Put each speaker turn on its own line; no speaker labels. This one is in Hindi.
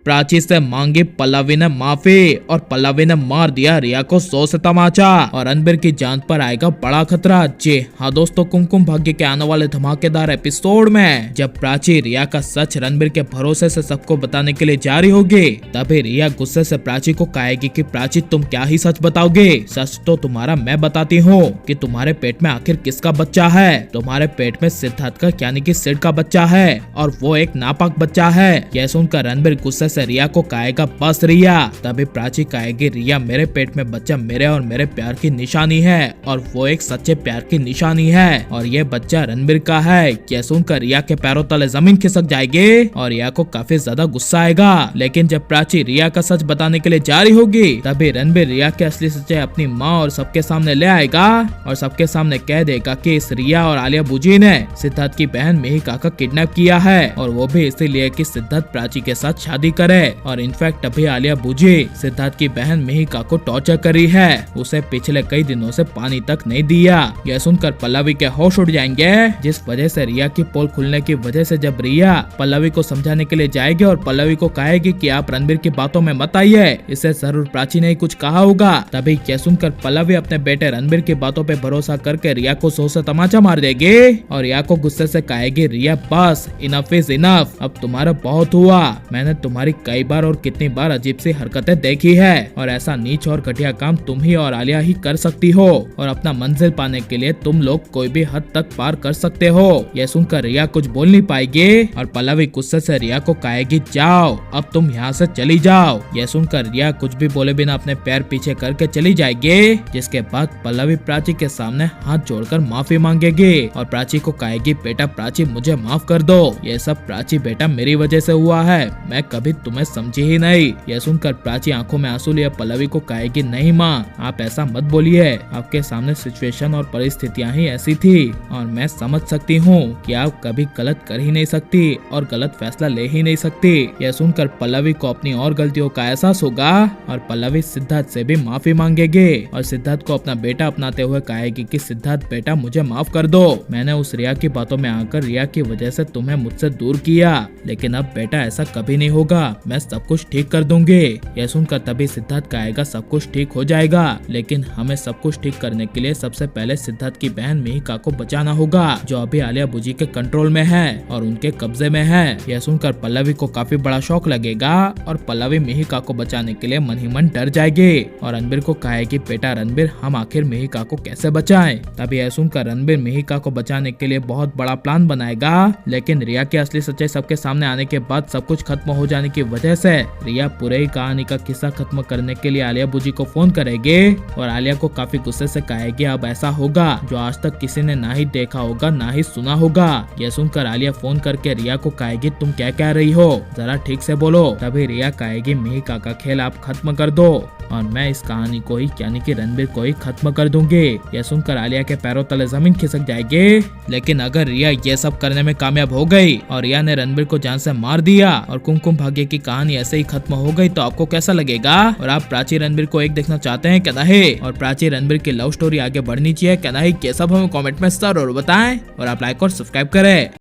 प्राची से मांगी पल्लवी ने माफी और पल्लवी ने मार दिया रिया को 100 से तमाचा और रणबीर की जान पर आएगा बड़ा खतरा। जी हाँ दोस्तों, कुमकुम भाग्य के आने वाले धमाकेदार एपिसोड में जब प्राची रिया का सच रणबीर के भरोसे से सबको बताने के लिए जा रही होगी, तभी रिया गुस्से से प्राची को कहेगी कि प्राची तुम क्या ही सच बताओगे, सच तो तुम्हारा मैं बताती हूँ कि तुम्हारे पेट में आखिर किसका बच्चा है। तुम्हारे पेट में सिद्धार्थ का यानी कि सिड का बच्चा है और वो एक नापाक बच्चा है। यह सुनकर रणबीर गुस्से से रिया को कहेगा बस रिया। तभी प्राची कहेगी रिया मेरे पेट में बच्चा मेरे और मेरे प्यार की निशानी है और वो एक सच्चे प्यार की निशानी है और ये बच्चा रणबीर का है। यह सुनकर रिया के पैरों तले जमीन खिसक जाएगी और रिया को काफी ज्यादा गुस्सा आएगा। लेकिन जब प्राची रिया का सच बताने के लिए जा रही होगी, तभी रणबीर रिया के असली सच्चाई अपनी माँ और सबके सामने ले आएगा और सबके सामने कह देगा कि इस रिया और आलिया बूजी ने सिद्धार्थ की बहन मिहिका का किडनैप किया है और वो भी इसीलिए कि सिद्धार्थ प्राची के साथ शादी करे। और इनफैक्ट अभी आलिया बूजी सिद्धार्थ की बहन मिहिका को टॉर्चर कर रही है, उसे पिछले कई दिनों से पानी तक नहीं दिया। यह सुनकर पल्लवी के होश उड़ जाएंगे, जिस वजह से रिया की पोल खुलने की वजह से जब रिया पल्लवी को समझाने के लिए जाएगी और पल्लवी को कहेगी कि आप रणबीर की बातों में मत आइए, इसे जरूर प्राची ने कुछ कहा होगा। तभी यह सुनकर पल्लवी अपने बेटे रणबीर की बातों पे भरोसा करके रिया को 100 से तमाचा मार देगी और रिया को गुस्से से कहेगी रिया बस इनफ इज इनफ, अब तुम्हारा बहुत हुआ। मैंने तुम्हारी कई बार और कितनी बार अजीब सी हरकतें देखी है और ऐसा नीच और घटिया काम तुम ही और आलिया ही कर सकती हो और अपना मंजिल पाने के लिए तुम लोग कोई भी हद तक पार कर सकते हो। यह सुनकर रिया कुछ बोल नहीं पाएगी और पल्लवी गुस्से से रिया को कहेगी जाओ अब तुम यहाँ से चली जाओ। यह सुनकर रिया कुछ भी बोले बिना अपने पैर पीछे करके चली जाएगी, जिसके बाद पल्लवी प्राची के सामने हाथ जोड़कर माफी मांगेगी और प्राची को कहेगी बेटा प्राची मुझे माफ कर दो, ये सब प्राची बेटा मेरी वजह से हुआ है, मैं कभी तुम्हें समझी ही नहीं। यह सुनकर प्राची आंखों में आंसू लिए पल्लवी को कहेगी नहीं माँ आप ऐसा मत बोलिए, आपके सामने सिचुएशन और परिस्थितियां ही ऐसी थी और मैं समझ सकती हूँ कि आप कभी गलत कर ही नहीं सकती और गलत फैसला ले ही नहीं सकती। यह सुनकर पल्लवी को अपनी और गलतियों का एहसास होगा और पल्लवी सिद्धार्थ से भी माफी मांगेगी और सिद्धार्थ को अपना बेटा अपनाते हुए कहेगी कि सिद्धार्थ बेटा मुझे माफ कर दो, मैंने उस रिया की बातों में आकर रिया की वजह से तुम्हें मुझसे दूर किया, लेकिन अब बेटा ऐसा कभी नहीं होगा, मैं सब कुछ ठीक कर दूंगी। यह सुनकर तभी सिद्धार्थ कहेगा सब कुछ ठीक हो जाएगा, लेकिन हमें सब कुछ ठीक करने के लिए सबसे पहले सिद्धार्थ की बहन मिहिका को बचाना होगा जो अभी आलिया बूजी के कंट्रोल में है और उनके कब्जे में है। यह सुनकर पल्लवी को काफी बड़ा शौक लगेगा और पल्लवी मिहिका को बचाने के लिए मन ही मन डर जाएगी और रणबीर को कहेगी बेटा रणबीर हम आखिर मिहिका को कैसे बचाएं। तभी यह सुनकर रणबीर मिहिका को बचाने के लिए बहुत बड़ा प्लान बनाएगा, लेकिन रिया की असली सच्चाई सबके सामने आने के बाद सब कुछ खत्म हो जाने की वजह से रिया पूरे ही कहानी का किस्सा खत्म करने के लिए आलिया बूजी को फोन करेगी और आलिया को काफी गुस्से से कहेगी अब ऐसा होगा जो आज तक किसी ने ना ही देखा होगा ना ही सुना होगा। यह सुनकर आलिया फोन करके रिया को कहेगी तुम क्या कह रही हो, जरा ठीक से बोलो। तभी रिया कहेगी मिहिका का खेल आप खत्म कर दो और मैं इस कहानी को ही यानी कि रणबीर को ही खत्म कर दूंगी। यह सुनकर आलिया के पैरों तले जमीन खिसक जाएगी। लेकिन अगर रिया ये सब करने में कामयाब हो गई और रिया ने रणबीर को जान से मार दिया और कुमकुम भाग्य की कहानी ऐसे ही खत्म हो गई तो आपको कैसा लगेगा और आप प्राची रणबीर को एक देखना चाहते हैं क्या नहीं, और प्राची रणबीर की लव स्टोरी आगे बढ़नी चाहिए क्या नहीं, ये सब हमें कमेंट में जरूर बताएं और आप लाइक और सब्सक्राइब करें।